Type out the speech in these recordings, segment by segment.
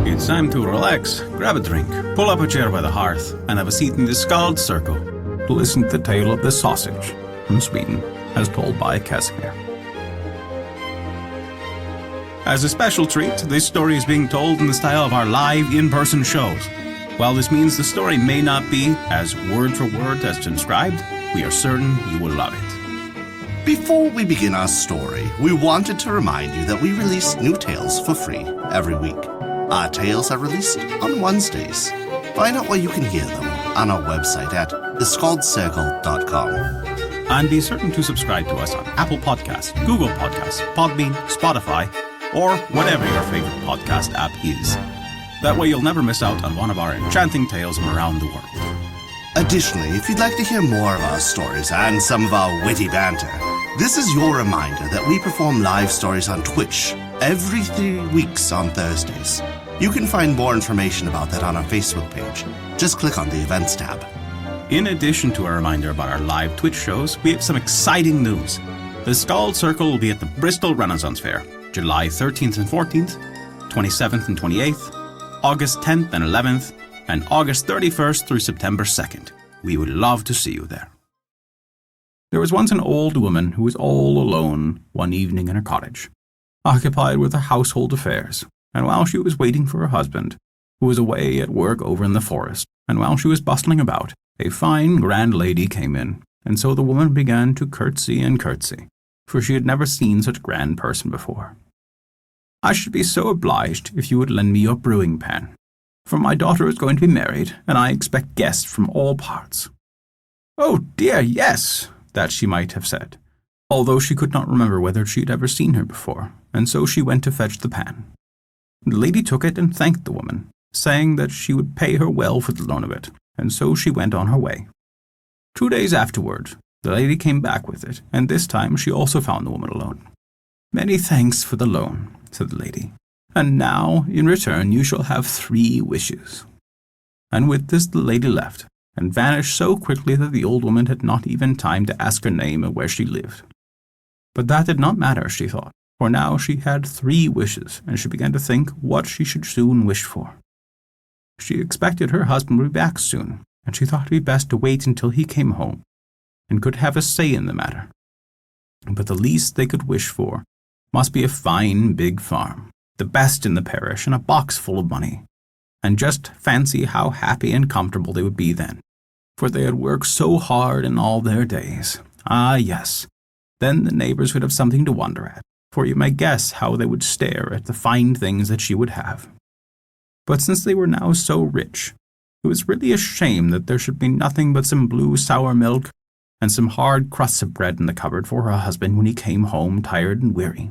It's time to relax, grab a drink, pull up a chair by the hearth, and have a seat in the Skald Circle to listen to the tale of the sausage from Sweden, as told by Casimir. As a special treat, this story is being told in the style of our live in-person shows. While this means the story may not be as word for word as transcribed, we are certain you will love it. Before we begin our story, we wanted to remind you that we release new tales for free every week. Our tales are released on Wednesdays. Find out where you can hear them on our website at theskaldscircle.com. And be certain to subscribe to us on Apple Podcasts, Google Podcasts, Podbean, Spotify, or whatever your favorite podcast app is. That way you'll never miss out on one of our enchanting tales from around the world. Additionally, if you'd like to hear more of our stories and some of our witty banter, this is your reminder that we perform live stories on Twitch every 3 weeks on Thursdays. You can find more information about that on our Facebook page. Just click on the Events tab. In addition to a reminder about our live Twitch shows, we have some exciting news. The Skald Circle will be at the Bristol Renaissance Faire, July 13th and 14th, 27th and 28th, August 10th and 11th, and August 31st through September 2nd. We would love to see you there. There was once an old woman who was all alone one evening in her cottage, occupied with her household affairs, and while she was waiting for her husband, who was away at work over in the forest, and while she was bustling about, a fine grand lady came in, and so the woman began to curtsy and curtsy, for she had never seen such a grand person before. "I should be so obliged if you would lend me your brewing pan, for my daughter is going to be married, and I expect guests from all parts." "Oh dear, yes," that she might have said, although she could not remember whether she had ever seen her before, and so she went to fetch the pan. The lady took it and thanked the woman, saying that she would pay her well for the loan of it, and so she went on her way. 2 days afterward, the lady came back with it, and this time she also found the woman alone. "Many thanks for the loan," said the lady, "and now, in return, you shall have 3 wishes." And with this the lady left, and vanished so quickly that the old woman had not even time to ask her name and where she lived. But that did not matter, she thought, for now she had 3 wishes, and she began to think what she should soon wish for. She expected her husband would be back soon, and she thought it would be best to wait until he came home, and could have a say in the matter. But the least they could wish for must be a fine big farm, the best in the parish, and a box full of money. And just fancy how happy and comfortable they would be then, for they had worked so hard in all their days. Ah, yes, then the neighbors would have something to wonder at, for you may guess how they would stare at the fine things that she would have. But since they were now so rich, it was really a shame that there should be nothing but some blue sour milk and some hard crusts of bread in the cupboard for her husband when he came home tired and weary,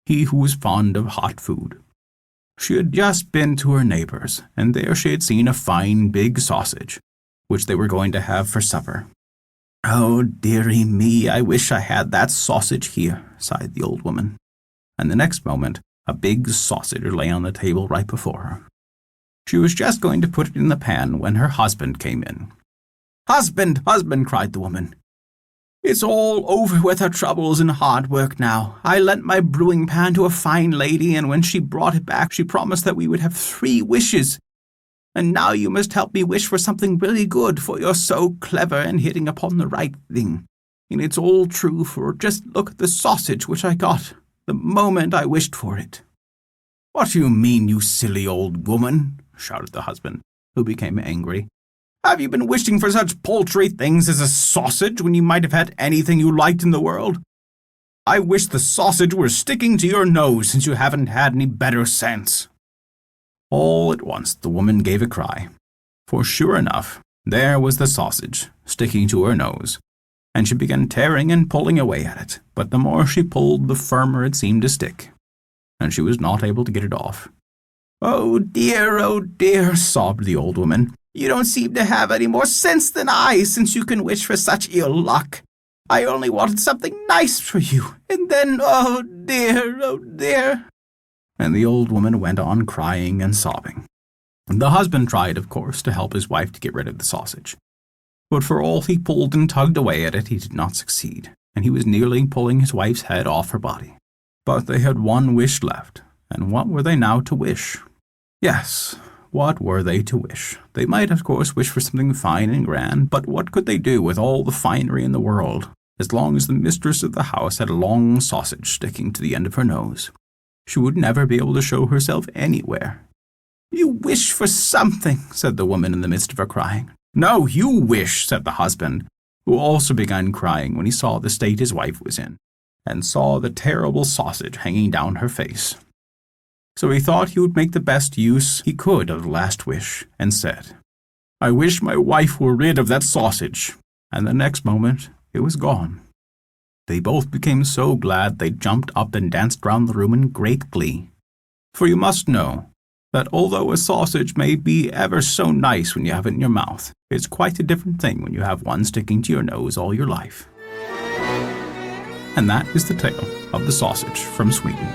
he who was fond of hot food. She had just been to her neighbors, and there she had seen a fine big sausage, which they were going to have for supper. "Oh, dearie me, I wish I had that sausage here," sighed the old woman. And the next moment, a big sausage lay on the table right before her. She was just going to put it in the pan when her husband came in. "Husband, husband," cried the woman. "It's all over with her troubles and hard work now. I lent my brewing pan to a fine lady, and when she brought it back, she promised that we would have 3 wishes. And now you must help me wish for something really good, for you're so clever and hitting upon the right thing. And it's all true, for just look at the sausage which I got the moment I wished for it." "What do you mean, you silly old woman?" shouted the husband, who became angry. "Have you been wishing for such paltry things as a sausage when you might have had anything you liked in the world? I wish the sausage were sticking to your nose, since you haven't had any better sense." All at once the woman gave a cry, for sure enough, there was the sausage sticking to her nose, and she began tearing and pulling away at it, but the more she pulled, the firmer it seemed to stick, and she was not able to get it off. Oh dear," sobbed the old woman. "You don't seem to have any more sense than I, since you can wish for such ill luck. I only wanted something nice for you, and then, oh dear." And the old woman went on crying and sobbing. The husband tried, of course, to help his wife to get rid of the sausage. But for all he pulled and tugged away at it, he did not succeed, and he was nearly pulling his wife's head off her body. But they had 1 wish left, and what were they now to wish? Yes, what were they to wish? They might, of course, wish for something fine and grand, but what could they do with all the finery in the world, as long as the mistress of the house had a long sausage sticking to the end of her nose? She would never be able to show herself anywhere. "You wish for something," said the woman in the midst of her crying. "No, you wish," said the husband, who also began crying when he saw the state his wife was in, and saw the terrible sausage hanging down her face. So he thought he would make the best use he could of the last wish, and said, "I wish my wife were rid of that sausage," and the next moment it was gone. They both became so glad they jumped up and danced round the room in great glee. For you must know that although a sausage may be ever so nice when you have it in your mouth, it's quite a different thing when you have one sticking to your nose all your life. And that is the tale of the sausage from Sweden.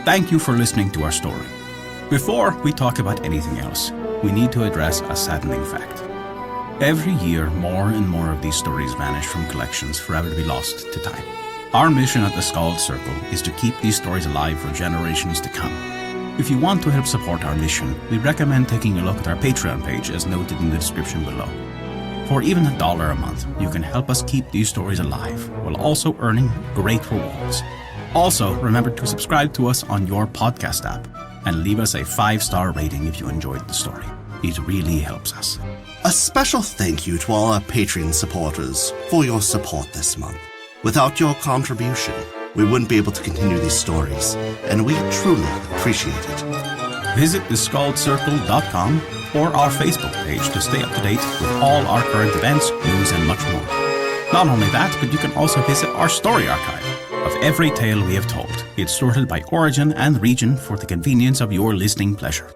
Thank you for listening to our story. Before we talk about anything else, we need to address a saddening fact. Every year, more and more of these stories vanish from collections, forever to be lost to time. Our mission at the Skald Circle is to keep these stories alive for generations to come. If you want to help support our mission, we recommend taking a look at our Patreon page as noted in the description below. For even $1 a month, you can help us keep these stories alive, while also earning great rewards. Also, remember to subscribe to us on your podcast app, and leave us a 5-star rating if you enjoyed the story. It really helps us. A special thank you to all our Patreon supporters for your support this month. Without your contribution, we wouldn't be able to continue these stories, and we truly appreciate it. Visit theskaldscircle.com or our Facebook page to stay up to date with all our current events, news, and much more. Not only that, but you can also visit our story archive of every tale we have told. It's sorted by origin and region for the convenience of your listening pleasure.